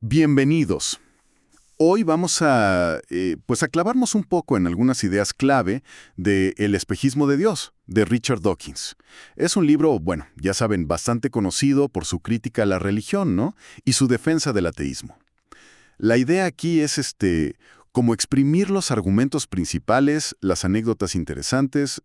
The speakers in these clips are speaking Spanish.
Bienvenidos. Hoy vamos a clavarnos un poco en algunas ideas clave de El espejismo de Dios, de Richard Dawkins. Es un libro, bueno, ya saben, bastante conocido por su crítica a la religión, ¿no? Y su defensa del ateísmo. La idea aquí es, como exprimir los argumentos principales, las anécdotas interesantes,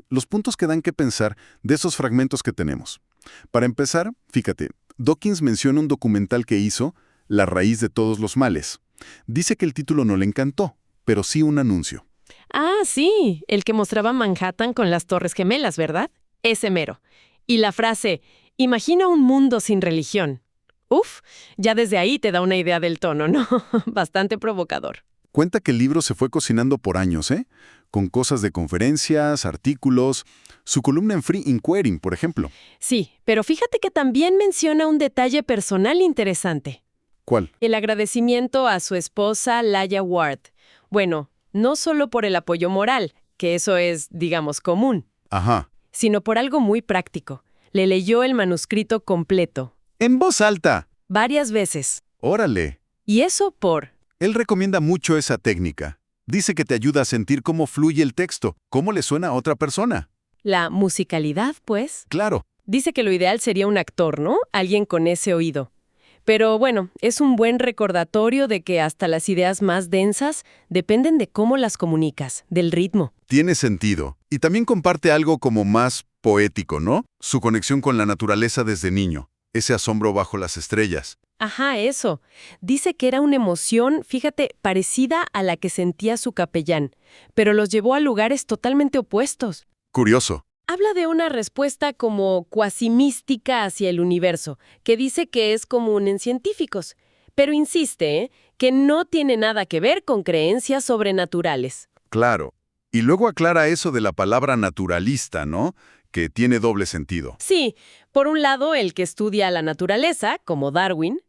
los puntos que dan que pensar de esos fragmentos que tenemos. Para empezar, fíjate, Dawkins menciona un documental que hizo, La raíz de todos los males. Dice que el título no le encantó, pero sí un anuncio. Ah, sí, el que mostraba Manhattan con las Torres Gemelas, ¿verdad? Ese mero. Y la frase, imagina un mundo sin religión. Uf, ya desde ahí te da una idea del tono, ¿no? Bastante provocador. Cuenta que el libro se fue cocinando por años, ¿eh? Con cosas de conferencias, artículos, su columna en Free Inquiring, por ejemplo. Sí, pero fíjate que también menciona un detalle personal interesante. ¿Cuál? El agradecimiento a su esposa Laia Ward. Bueno, no solo por el apoyo moral, que eso es, digamos, común, Ajá. sino por algo muy práctico. Le leyó el manuscrito completo, En voz alta. varias veces. Órale. Y eso por... Él recomienda mucho esa técnica. Dice que te ayuda a sentir cómo fluye el texto, cómo le suena a otra persona. la musicalidad, pues. Claro. Dice que lo ideal sería un actor, ¿no? Alguien con ese oído. Pero bueno, es un buen recordatorio de que hasta las ideas más densas dependen de cómo las comunicas, del ritmo. Tiene sentido. Y también comparte algo como más poético, ¿no? Su conexión con la naturaleza desde niño. Ese asombro bajo las estrellas. Ajá, eso. Dice que era una emoción, fíjate, parecida a la que sentía su capellán, pero los llevó a lugares totalmente opuestos. Curioso. Habla de una respuesta como cuasimística hacia el universo, que dice que es común en científicos, pero insiste, que no tiene nada que ver con creencias sobrenaturales. Claro. Y luego aclara eso de la palabra naturalista, ¿no? Que tiene doble sentido. Sí, por un lado, el que estudia la naturaleza, como Darwin.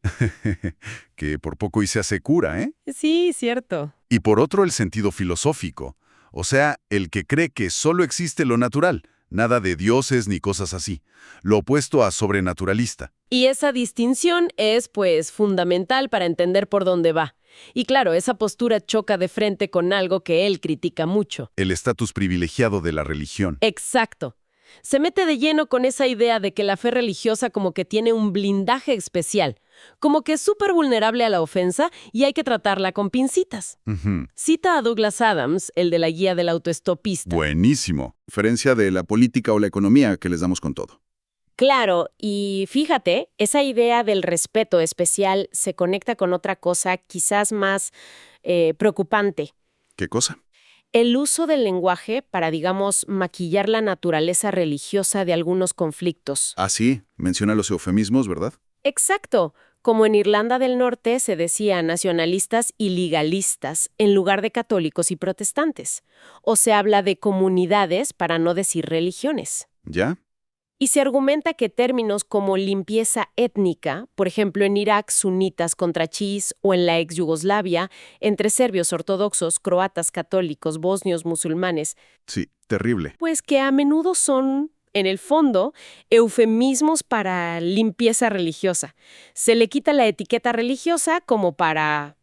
Que por poco y se hace cura, ¿eh? Sí, cierto. Y por otro el sentido filosófico. O sea, el que cree que solo existe lo natural, nada de dioses ni cosas así. Lo opuesto a sobrenaturalista. Y esa distinción es, pues, fundamental para entender por dónde va. Y claro, esa postura choca de frente con algo que él critica mucho. El estatus privilegiado de la religión. Exacto. Se mete de lleno con esa idea de que la fe religiosa como que tiene un blindaje especial, como que es súper vulnerable a la ofensa y hay que tratarla con pincitas. Ujú. Cita a Douglas Adams, el de la guía del autoestopista. Buenísimo. Diferencia de la política o la economía que les damos con todo. Claro, y fíjate, esa idea del respeto especial se conecta con otra cosa quizás más preocupante. ¿Qué cosa? El uso del lenguaje para, digamos, maquillar la naturaleza religiosa de algunos conflictos. Ah, sí. Menciona los eufemismos, ¿verdad? Exacto, como en Irlanda del Norte se decía nacionalistas y legalistas en lugar de católicos y protestantes. O se habla de comunidades para no decir religiones. ¿Ya? Y se argumenta que términos como limpieza étnica, por ejemplo en Irak sunitas contra chiíes o en la ex Yugoslavia, entre serbios ortodoxos, croatas católicos, bosnios musulmanes, Sí, terrible. pues que a menudo son, en el fondo, eufemismos para limpieza religiosa. Se le quita la etiqueta religiosa como para,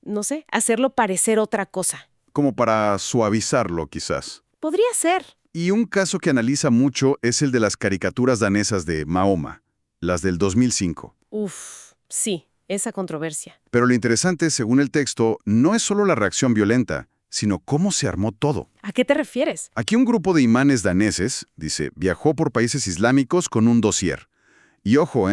no sé, hacerlo parecer otra cosa. Como para suavizarlo, quizás. Podría ser. Y un caso que analiza mucho es el de las caricaturas danesas de Mahoma, las del 2005. Uf, sí, esa controversia. Pero lo interesante, según el texto, no es solo la reacción violenta, sino cómo se armó todo. ¿A qué te refieres? Aquí un grupo de imanes daneses, dice, viajó por países islámicos con un dossier. Y ojo,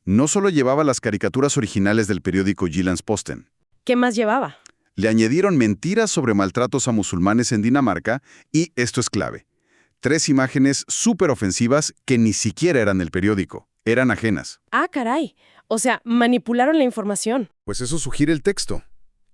no solo llevaba las caricaturas originales del periódico Jyllands-Posten. ¿Qué más llevaba? Le añadieron mentiras sobre maltratos a musulmanes en Dinamarca y, esto es clave, 3 imágenes súper ofensivas que ni siquiera eran del periódico, eran ajenas. Ah, caray. O sea, manipularon la información. Pues eso sugiere el texto,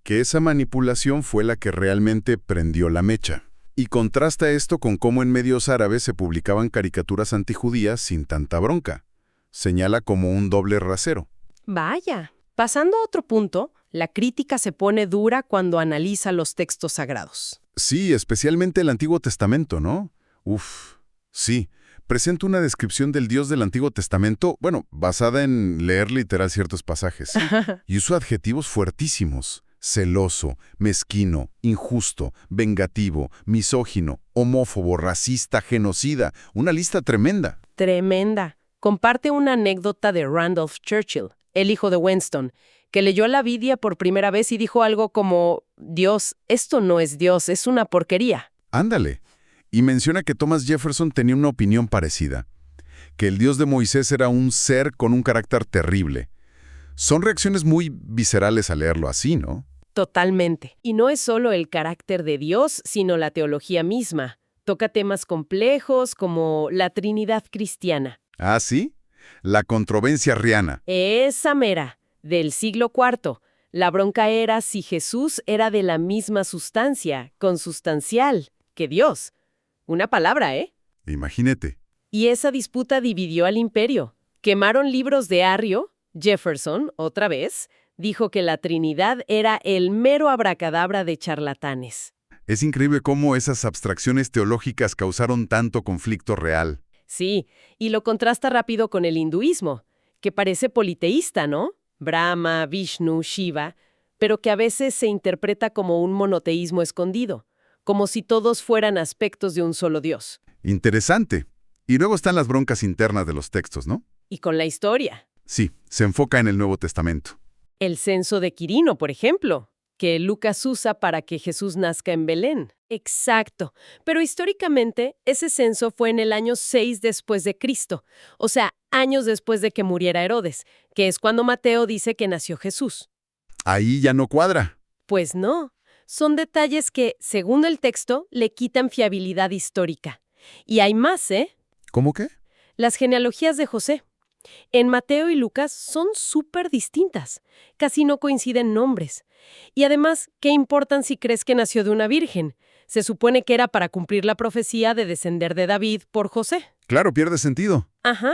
que esa manipulación fue la que realmente prendió la mecha. Y contrasta esto con cómo en medios árabes se publicaban caricaturas antijudías sin tanta bronca. Señala como un doble rasero. Vaya. Pasando a otro punto, la crítica se pone dura cuando analiza los textos sagrados. Sí, especialmente el Antiguo Testamento, ¿no? Uf, sí. presenta una descripción del Dios del Antiguo Testamento, bueno, basada en leer literal ciertos pasajes. Y usa adjetivos fuertísimos: celoso, mezquino, injusto, vengativo, misógino, homófobo, racista, genocida. Una lista tremenda. Tremenda. Comparte una anécdota de Randolph Churchill, el hijo de Winston, que leyó la Biblia por primera vez y dijo algo como: Dios, esto no es Dios, es una porquería. Ándale. Y menciona que Thomas Jefferson tenía una opinión parecida, que el Dios de Moisés era un ser con un carácter terrible. Son reacciones muy viscerales al leerlo así, ¿no? Totalmente. Y no es solo el carácter de Dios, sino la teología misma. Toca temas complejos como la Trinidad cristiana. ¿Ah, sí? La controversia arriana. Esa mera, del siglo IV. La bronca era si Jesús era de la misma sustancia, consustancial, que Dios. Una palabra, ¿eh? Imagínate. Y esa disputa dividió al imperio. Quemaron libros de Arrio. Jefferson, otra vez, dijo que la Trinidad era el mero abracadabra de charlatanes. Es increíble cómo esas abstracciones teológicas causaron tanto conflicto real. Sí, y lo contrasta rápido con el hinduismo, que parece politeísta, ¿no? Brahma, Vishnu, Shiva, pero que a veces se interpreta como un monoteísmo escondido, como si todos fueran aspectos de un solo Dios. Interesante. Y luego están las broncas internas de los textos, ¿no? Y con la historia. Sí, se enfoca en el Nuevo Testamento. El censo de Quirino, por ejemplo, que Lucas usa para que Jesús nazca en Belén. Exacto. Pero históricamente, ese censo fue en el año 6 después de Cristo, o sea, años después de que muriera Herodes, que es cuando Mateo dice que nació Jesús. Ahí ya no cuadra. Pues no. Son detalles que, según el texto, le quitan fiabilidad histórica. Y hay más, ¿eh? ¿Cómo qué? Las genealogías de José. En Mateo y Lucas son súper distintas. Casi no coinciden nombres. Y además, ¿qué importan si crees que nació de una virgen? Se supone que era para cumplir la profecía de descender de David por José. Claro, pierde sentido. Ajá.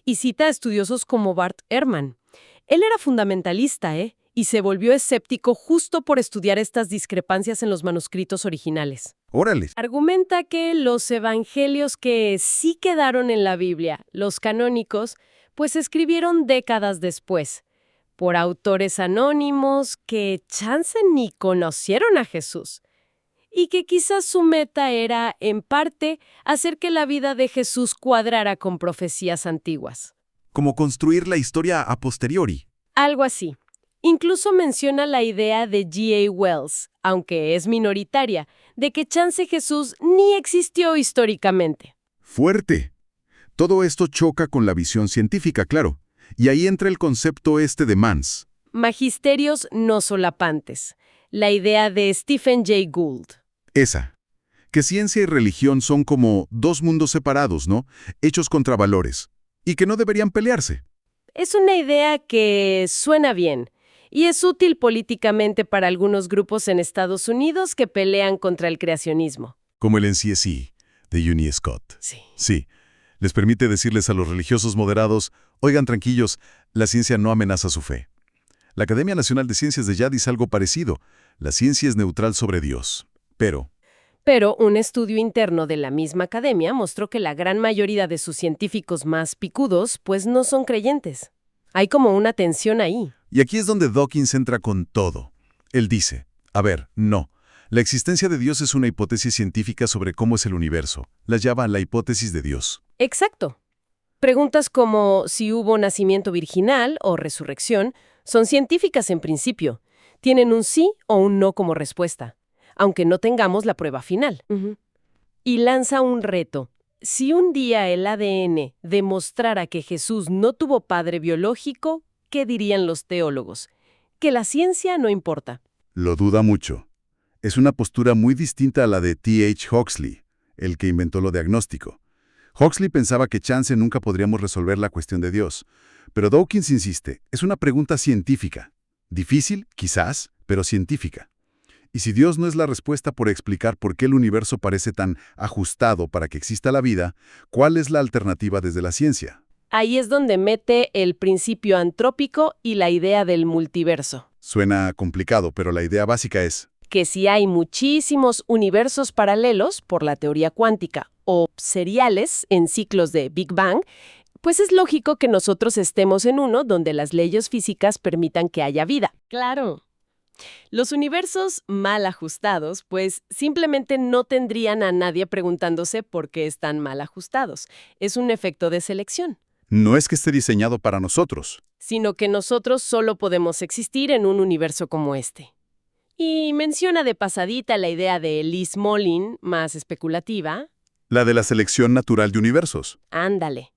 Y cita a estudiosos como Bart Ehrman. Él era fundamentalista, ¿eh? Y se volvió escéptico justo por estudiar estas discrepancias en los manuscritos originales. Órale. Argumenta que los evangelios que sí quedaron en la Biblia, los canónicos, pues se escribieron décadas después, por autores anónimos que chance ni conocieron a Jesús, y que quizás su meta era, en parte, hacer que la vida de Jesús cuadrara con profecías antiguas. Como construir la historia a posteriori. Algo así. Incluso menciona la idea de G.A. Wells, aunque es minoritaria, de que chance Jesús ni existió históricamente. Fuerte. Todo esto choca con la visión científica, claro. Y ahí entra el concepto de Mans. Magisterios no solapantes. La idea de Stephen Jay Gould. Esa. Que ciencia y religión son como dos mundos separados, ¿no? Hechos contra valores. Y que no deberían pelearse. Es una idea que suena bien. Y es útil políticamente para algunos grupos en Estados Unidos que pelean contra el creacionismo. Como el NCSE, de Uni Scott. Sí. Sí. Les permite decirles a los religiosos moderados: oigan, tranquilos, la ciencia no amenaza su fe. La Academia Nacional de Ciencias de Yale dice algo parecido. La ciencia es neutral sobre Dios. Pero un estudio interno de la misma academia mostró que la gran mayoría de sus científicos más picudos pues no son creyentes. Hay como una tensión ahí. y aquí es donde Dawkins entra con todo. Él dice: a ver, no. La existencia de Dios es una hipótesis científica sobre cómo es el universo. La llama la hipótesis de Dios. Exacto. Preguntas como si hubo nacimiento virginal o resurrección son científicas en principio. Tienen un sí o un no como respuesta, aunque no tengamos la prueba final. Y lanza un reto. Si un día el ADN demostrara que Jesús no tuvo padre biológico, ¿qué dirían los teólogos? Que la ciencia no importa. Lo duda mucho. Es una postura muy distinta a la de T.H. Huxley, el que inventó lo diagnóstico. Huxley pensaba que chance nunca podríamos resolver la cuestión de Dios. Pero Dawkins insiste, es una pregunta científica. Difícil, quizás, pero científica. Y si Dios no es la respuesta por explicar por qué el universo parece tan ajustado para que exista la vida, ¿cuál es la alternativa desde la ciencia? Ahí es donde mete el principio antrópico y la idea del multiverso. Suena complicado, pero la idea básica es: Que si hay muchísimos universos paralelos por la teoría cuántica o seriales en ciclos de Big Bang, pues es lógico que nosotros estemos en uno donde las leyes físicas permitan que haya vida. Claro. Los universos mal ajustados, pues simplemente no tendrían a nadie preguntándose por qué están mal ajustados. Es un efecto de selección. No es que esté diseñado para nosotros. Sino que nosotros solo podemos existir en un universo como este. Y menciona de pasadita la idea de Liz Mollin, más especulativa. La de la selección natural de universos. Ándale.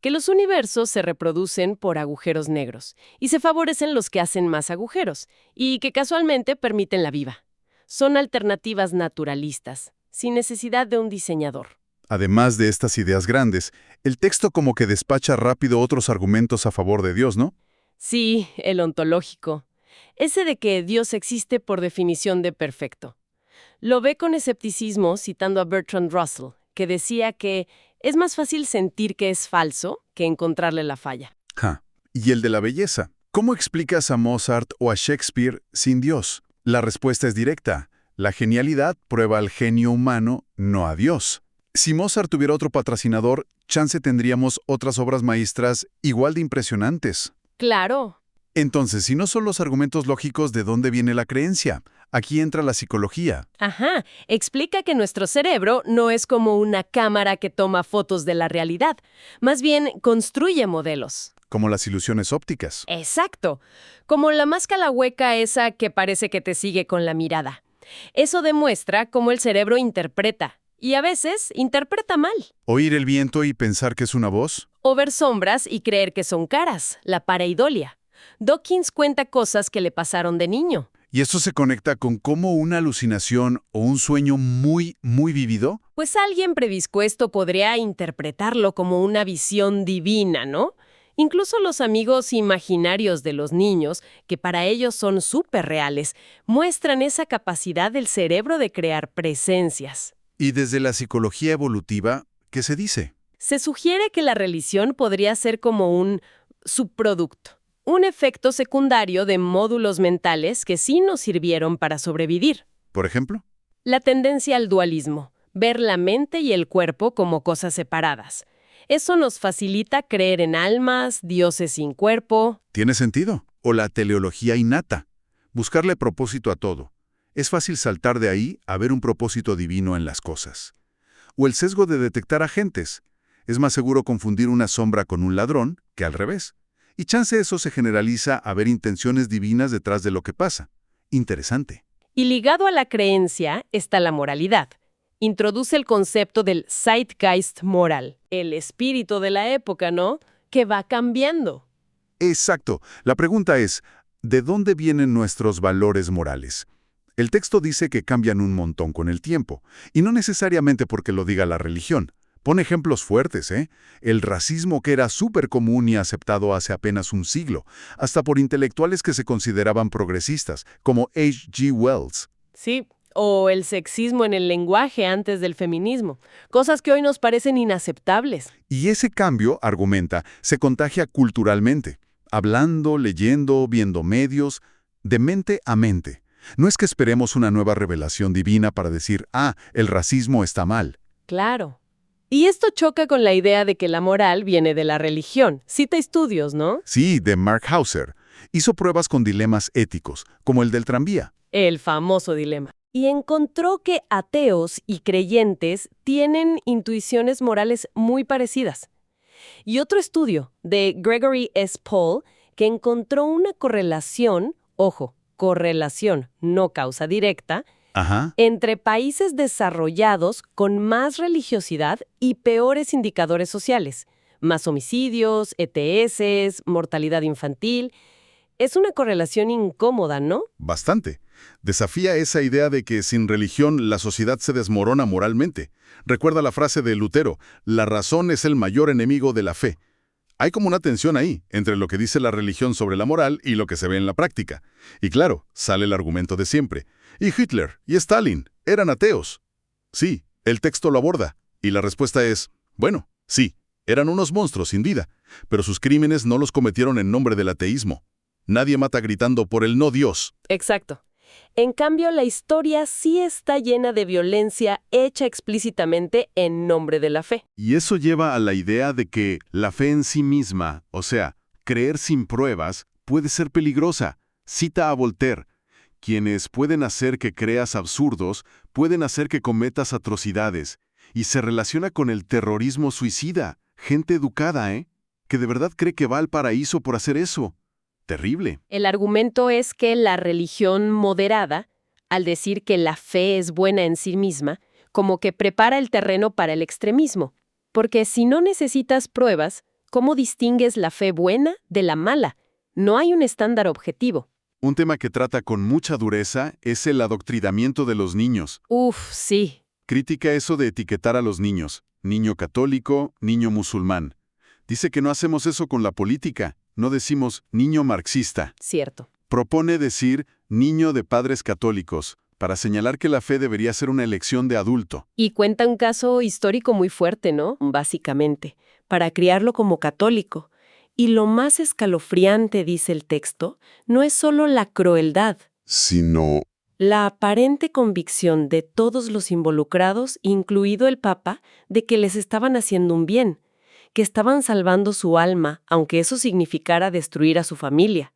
Que los universos se reproducen por agujeros negros y se favorecen los que hacen más agujeros y que casualmente permiten la vida. Son alternativas naturalistas, sin necesidad de un diseñador. Además de estas ideas grandes, el texto como que despacha rápido otros argumentos a favor de Dios, ¿no? Sí, el ontológico. Ese de que Dios existe por definición de perfecto. Lo ve con escepticismo citando a Bertrand Russell, que decía que es más fácil sentir que es falso que encontrarle la falla. Y el de la belleza. ¿Cómo explicas a Mozart o a Shakespeare sin Dios? La respuesta es directa. La genialidad prueba al genio humano, no a Dios. Si Mozart tuviera otro patrocinador, chance tendríamos otras obras maestras igual de impresionantes. Claro. Entonces, si no son los argumentos lógicos, ¿de dónde viene la creencia? Aquí entra la psicología. Ajá. Explica que nuestro cerebro no es como una cámara que toma fotos de la realidad. Más bien, construye modelos. Como las ilusiones ópticas. Exacto. Como la máscara hueca esa que parece que te sigue con la mirada. Eso demuestra cómo el cerebro interpreta. Y a veces interpreta mal. Oír el viento y pensar que es una voz. O ver sombras y creer que son caras, la pareidolia. Dawkins cuenta cosas que le pasaron de niño. Y esto se conecta con cómo una alucinación o un sueño muy vivido. Pues alguien predispuesto podría interpretarlo como una visión divina, ¿no? Incluso los amigos imaginarios de los niños, que para ellos son súper reales, muestran esa capacidad del cerebro de crear presencias. Y desde la psicología evolutiva, ¿qué se dice? Se sugiere que la religión podría ser como un subproducto. Un efecto secundario de módulos mentales que sí nos sirvieron para sobrevivir. ¿Por ejemplo? La tendencia al dualismo, ver la mente y el cuerpo como cosas separadas. Eso nos facilita creer en almas, dioses sin cuerpo. ¿Tiene sentido? O la teleología innata, buscarle propósito a todo. Es fácil saltar de ahí a ver un propósito divino en las cosas. O el sesgo de detectar agentes. Es más seguro confundir una sombra con un ladrón que al revés. Y chance eso se generaliza a ver intenciones divinas detrás de lo que pasa. Interesante. Y ligado a la creencia está la moralidad. Introduce el concepto del zeitgeist moral, el espíritu de la época, ¿no? Que va cambiando. Exacto. La pregunta es, ¿de dónde vienen nuestros valores morales? El texto dice que cambian un montón con el tiempo, y no necesariamente porque lo diga la religión. Pone ejemplos fuertes, ¿eh? El racismo que era súper común y aceptado hace apenas un siglo, hasta por intelectuales que se consideraban progresistas, como H.G. Wells. Sí, o el sexismo en el lenguaje antes del feminismo. Cosas que hoy nos parecen inaceptables. Y ese cambio, argumenta, se contagia culturalmente, hablando, leyendo, viendo medios, de mente a mente. No es que esperemos una nueva revelación divina para decir, el racismo está mal. Claro. Y esto choca con la idea de que la moral viene de la religión. Cita estudios, ¿no? Sí, de Mark Hauser. Hizo pruebas con dilemas éticos, como el del tranvía. El famoso dilema. Y encontró que ateos y creyentes tienen intuiciones morales muy parecidas. Y otro estudio de Gregory S. Paul que encontró una correlación, ojo, correlación, no causa directa, entre países desarrollados con más religiosidad y peores indicadores sociales, más homicidios, ETS, mortalidad infantil. Es una correlación incómoda, ¿no? Bastante. Desafía esa idea de que sin religión la sociedad se desmorona moralmente. Recuerda la frase de Lutero, la razón es el mayor enemigo de la fe. Hay como una tensión ahí, entre lo que dice la religión sobre la moral y lo que se ve en la práctica. Y claro, sale el argumento de siempre. Y Hitler y Stalin eran ateos. Sí, el texto lo aborda. Y la respuesta es, bueno, sí, eran unos monstruos sin vida, pero sus crímenes no los cometieron en nombre del ateísmo. Nadie mata gritando por el no Dios. Exacto. En cambio, la historia sí está llena de violencia hecha explícitamente en nombre de la fe. Y eso lleva a la idea de que la fe en sí misma, o sea, creer sin pruebas, puede ser peligrosa. Cita a Voltaire: quienes pueden hacer que creas absurdos, pueden hacer que cometas atrocidades. Y se relaciona con el terrorismo suicida. Gente educada, ¿eh? Que de verdad cree que va al paraíso por hacer eso. Terrible. El argumento es que la religión moderada, al decir que la fe es buena en sí misma, como que prepara el terreno para el extremismo. Porque si no necesitas pruebas, ¿cómo distingues la fe buena de la mala? No hay un estándar objetivo. Un tema que trata con mucha dureza es el adoctrinamiento de los niños. Uf, sí, Critica eso de etiquetar a los niños: niño católico, niño musulmán. Dice que no hacemos eso con la política, no decimos niño marxista. cierto. Propone decir niño de padres católicos, para señalar que la fe debería ser una elección de adulto. Y cuenta un caso histórico muy fuerte, ¿no? Básicamente, para criarlo como católico. Y lo más escalofriante, dice el texto, no es solo la crueldad, Sino... la aparente convicción de todos los involucrados, incluido el Papa, de que les estaban haciendo un bien, que estaban salvando su alma, aunque eso significara destruir a su familia.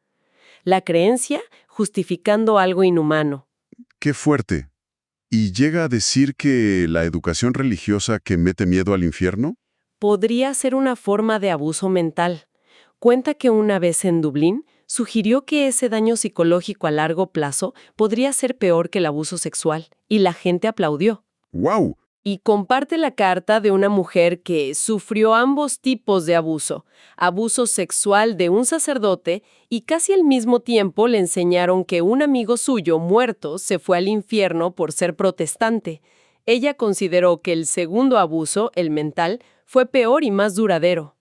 La creencia justificando algo inhumano. ¡Qué fuerte! ¿Y llega a decir que la educación religiosa que mete miedo al infierno? Podría ser una forma de abuso mental. Cuenta que una vez en Dublín sugirió que ese daño psicológico a largo plazo podría ser peor que el abuso sexual, y la gente aplaudió. ¡Guau! Y comparte la carta de una mujer que sufrió ambos tipos de abuso sexual de un sacerdote, y casi al mismo tiempo le enseñaron que un amigo suyo muerto se fue al infierno por ser protestante. Ella consideró que el segundo abuso, el mental, fue peor y más duradero.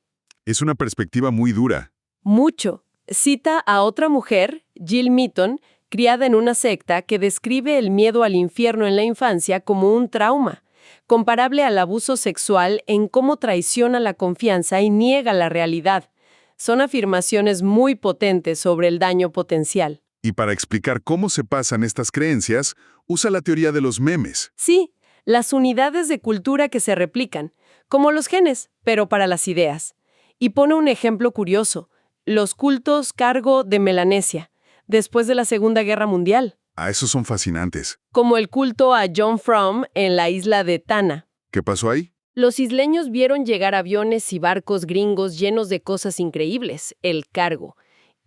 Es una perspectiva muy dura. Mucho. Cita a otra mujer, Jill Meaton, criada en una secta, que describe el miedo al infierno en la infancia como un trauma, comparable al abuso sexual en cómo traiciona la confianza y niega la realidad. Son afirmaciones muy potentes sobre el daño potencial. Y para explicar cómo se pasan estas creencias, usa la teoría de los memes. Sí, las unidades de cultura que se replican, como los genes, pero para las ideas. Y pone un ejemplo curioso: los cultos cargo de Melanesia, después de la Segunda Guerra Mundial, Ah, esos son fascinantes. como el culto a John Frum en la isla de Tana. ¿Qué pasó ahí? Los isleños vieron llegar aviones y barcos gringos llenos de cosas increíbles, el cargo.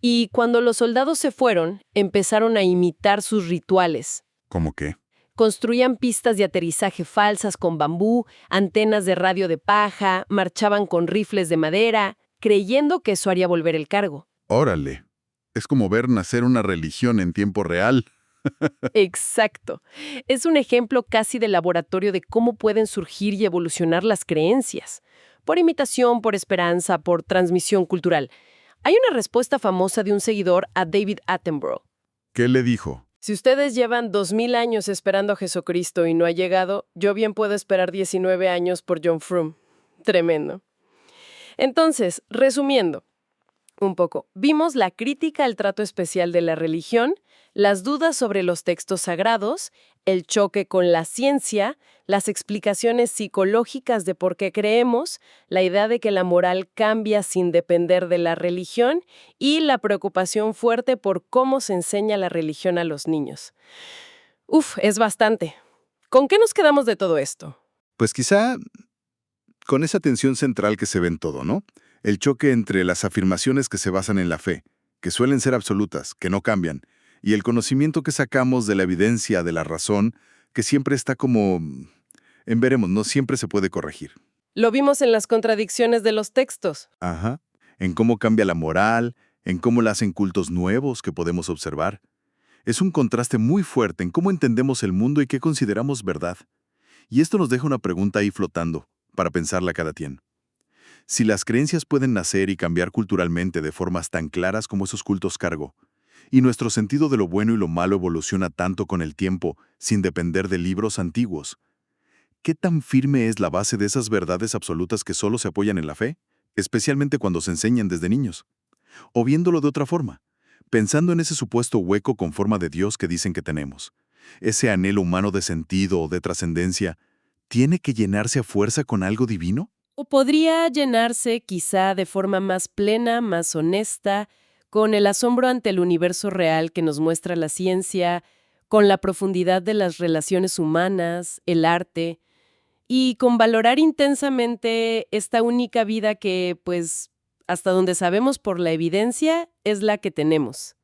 Y cuando los soldados se fueron, empezaron a imitar sus rituales. ¿Cómo qué? Construían pistas de aterrizaje falsas con bambú, antenas de radio de paja, marchaban con rifles de madera, creyendo que eso haría volver el cargo. Órale. Es como ver nacer una religión en tiempo real. Exacto. Es un ejemplo casi de laboratorio de cómo pueden surgir y evolucionar las creencias. Por imitación, por esperanza, por transmisión cultural. Hay una respuesta famosa de un seguidor a David Attenborough. ¿Qué le dijo? Si ustedes llevan 2000 años esperando a Jesucristo y no ha llegado, yo bien puedo esperar 19 años por John Frum. Tremendo. Entonces, resumiendo un poco, vimos la crítica al trato especial de la religión, las dudas sobre los textos sagrados, el choque con la ciencia, las explicaciones psicológicas de por qué creemos, la idea de que la moral cambia sin depender de la religión y la preocupación fuerte por cómo se enseña la religión a los niños. Uf, es bastante. ¿Con qué nos quedamos de todo esto? Pues quizá con esa tensión central que se ve en todo, ¿no? El choque entre las afirmaciones que se basan en la fe, que suelen ser absolutas, que no cambian, y el conocimiento que sacamos de la evidencia, de la razón, que siempre está como... en veremos, no siempre se puede corregir. Lo vimos en las contradicciones de los textos. Ajá. En cómo cambia la moral, en cómo la hacen cultos nuevos que podemos observar. Es un contraste muy fuerte en cómo entendemos el mundo y qué consideramos verdad. Y esto nos deja una pregunta ahí flotando, para pensarla cada quien. Si las creencias pueden nacer y cambiar culturalmente de formas tan claras como esos cultos cargo, y nuestro sentido de lo bueno y lo malo evoluciona tanto con el tiempo, sin depender de libros antiguos, ¿qué tan firme es la base de esas verdades absolutas que solo se apoyan en la fe, especialmente cuando se enseñan desde niños? O viéndolo de otra forma, Pensando en ese supuesto hueco con forma de Dios que dicen que tenemos, ese anhelo humano de sentido o de trascendencia, ¿tiene que llenarse a fuerza con algo divino? O podría llenarse quizá de forma más plena, más honesta, con el asombro ante el universo real que nos muestra la ciencia, con la profundidad de las relaciones humanas, el arte, y con valorar intensamente esta única vida que, pues, hasta donde sabemos por la evidencia, es la que tenemos.